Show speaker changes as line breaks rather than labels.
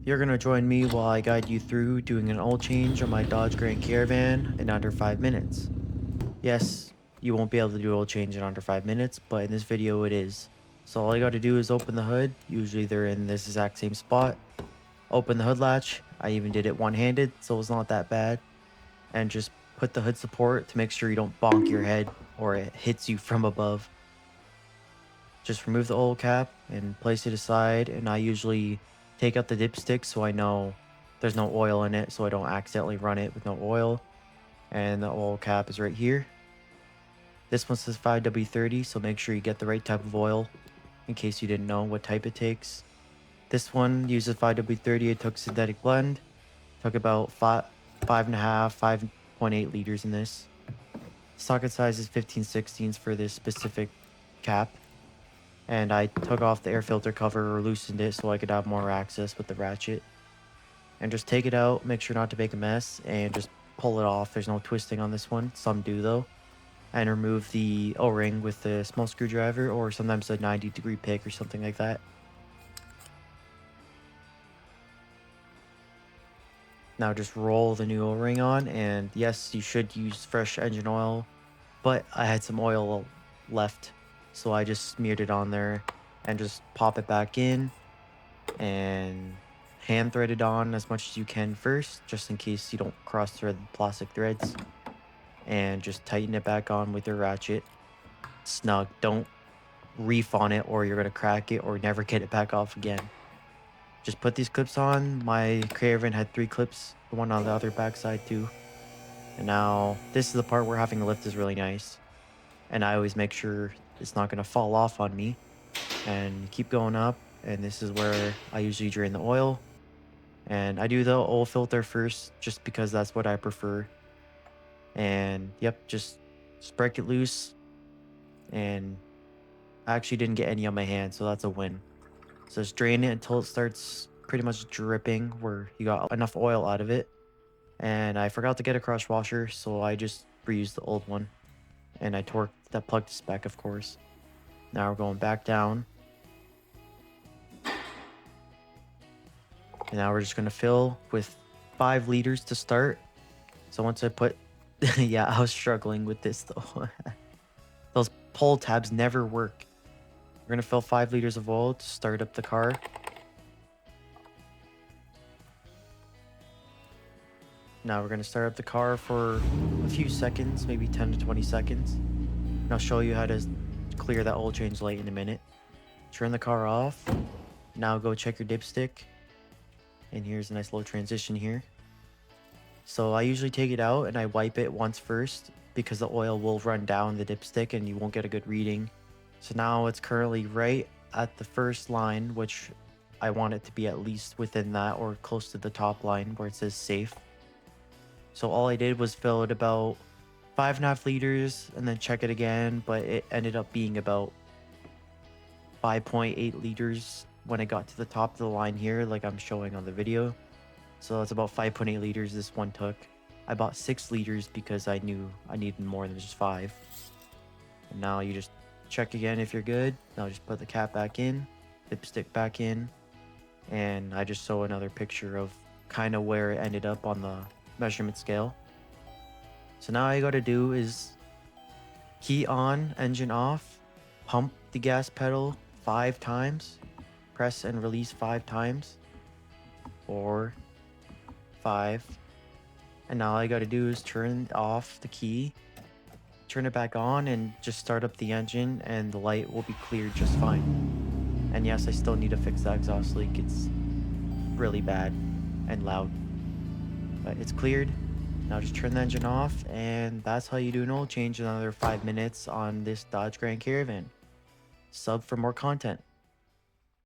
You're gonna join me while I guide you through doing an oil change on my Dodge Grand Caravan in under 5 minutes. Yes, you won't be able to do oil change in under 5 minutes, but in this video it is. So all you gotta do is open the hood, usually they're in this exact same spot. Open the hood latch, I even did it one-handed, so it's not that bad. And just put the hood support to make sure you don't bonk your head or it hits you from above. Just remove the oil cap and place it aside, and I usually take out the dipstick so I know there's no oil in it, so I don't accidentally run it with no oil. And the oil cap is right here. This one says 5W30, so make sure you get the right type of oil in case you didn't know what type it takes. This one uses 5W30. It took synthetic blend. Took about 5.5 liters in this. Socket size is 15/16 for this specific cap. And I took off the air filter cover or loosened it so I could have more access with the ratchet. And just take it out, make sure not to make a mess, and just pull it off. There's no twisting on this one, some do though. And remove the O-ring with the small screwdriver or sometimes a 90-degree pick or something like that. Now just roll the new O-ring on, and yes, you should use fresh engine oil, but I had some oil left, so I just smeared it on there and just pop it back in and hand thread it on as much as you can first, just in case you don't cross thread the plastic threads, and just tighten it back on with your ratchet. Snug, don't reef on it or you're gonna crack it or never get it back off again. Just put these clips on. My Caravan had 3 clips, the one on the other backside too. And now this is the part where having a lift is really nice. And I always make sure it's not gonna fall off on me. And keep going up, and this is where I usually drain the oil. And I do the oil filter first just because that's what I prefer. And yep, just break it loose. And I actually didn't get any on my hand, so that's a win. So just drain it until it starts pretty much dripping where you got enough oil out of it. And I forgot to get a crush washer, so I just reused the old one. And I torqued that plug to spec, of course. Now we're going back down. And now we're just going to fill with 5 liters to start. So once I put... yeah, I was struggling with this though. Those pull tabs never work. We're going to fill 5 liters of oil to start up the car. Now we're going to start up the car for a few seconds, maybe 10 to 20 seconds. And I'll show you how to clear that oil change light in a minute. Turn the car off. Now go check your dipstick. And here's a nice little transition here. So I usually take it out and I wipe it once first because the oil will run down the dipstick and you won't get a good reading. So now it's currently right at the first line, which I want it to be at least within that or close to the top line where it says safe. So all I did was fill it about 5.5 liters and then check it again, but it ended up being about 5.8 liters when I got to the top of the line here, like I'm showing on the video. So that's about 5.8 liters this one took. I bought 6 liters because I knew I needed more than just 5. And now you just check again if you're good. Now just put the cap back in, dipstick back in, and I just show another picture of kind of where it ended up on the measurement scale. So now all you gotta do is key on, engine off, pump the gas pedal 5 times, press and release 5 times, 4, 5, and now all you gotta do is turn off the key, turn it back on, and just start up the engine and the light will be cleared just fine. And yes, I still need to fix that exhaust leak. It's really bad and loud, but it's cleared. Now just turn the engine off, and that's how you do an oil change in another 5 minutes on this Dodge Grand Caravan. Sub for more content.